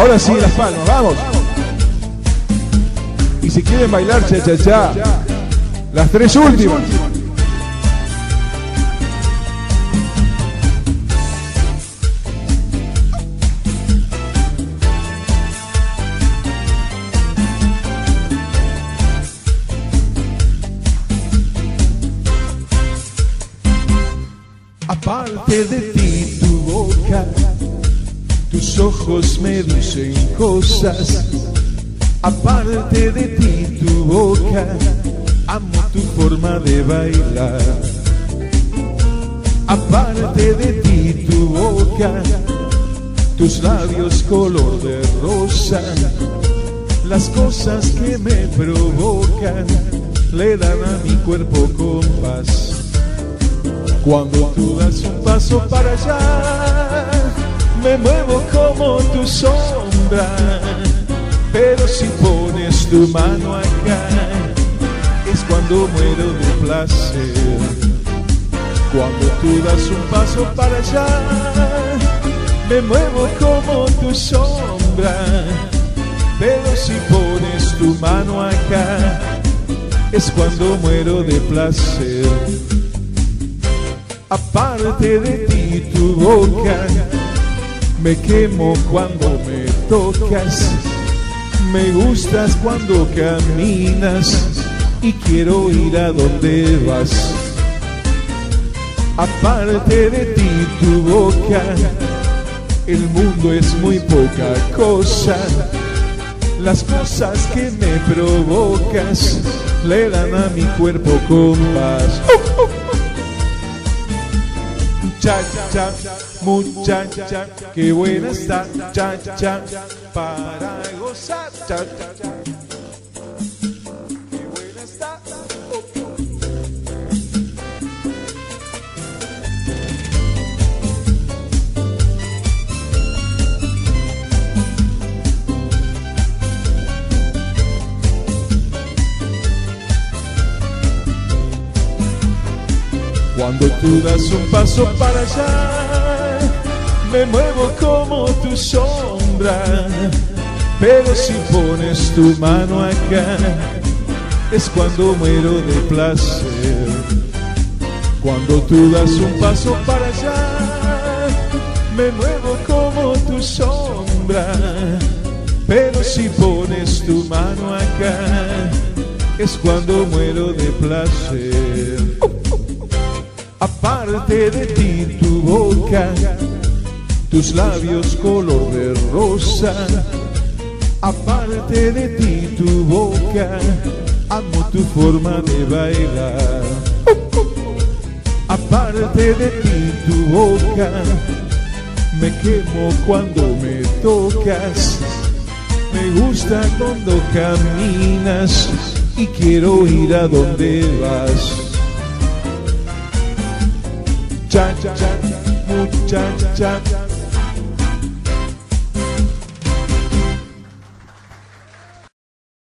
Ahora sí, las palmas, vamos. Y si quieren bailar cha-cha-cha, las tres últimas. Aparte de ti, tu boca, tus ojos me dicen cosas. Aparte de ti, tu boca, amo tu forma de bailar. Aparte de ti, tu boca, tus labios color de rosa, las cosas que me provocan le dan a mi cuerpo compás. Cuando tú das un paso para allá, me muevo como tu sombra. Pero si pones tu mano acá, es cuando muero de placer. Cuando tú das un paso para allá, me muevo como tu sombra. Pero si pones tu mano acá, es cuando muero de placer. Aparte de ti, tu boca, me quemo cuando me tocas. Me gustas cuando caminas y quiero ir a donde vas. Aparte de ti, tu boca, el mundo es muy poca cosa. Las cosas que me provocas le dan a mi cuerpo compás. Cha-cha, muchacha, qué buena está, cha-cha, para gozar, cha-cha, qué buena está. Cuando tú das un paso para allá, me muevo como tu sombra. Pero si pones tu mano acá, es cuando muero de placer. Cuando tú das un paso para allá, me muevo como tu sombra. Pero si pones tu mano acá, es cuando muero de placer. Aparte de ti, tu boca, tus labios color de rosa. Aparte de ti, tu boca, amo tu forma de bailar. Aparte de ti, tu boca, me quemo cuando me tocas. Me gusta cuando caminas y quiero ir a donde vas. Cha-cha, muchacha,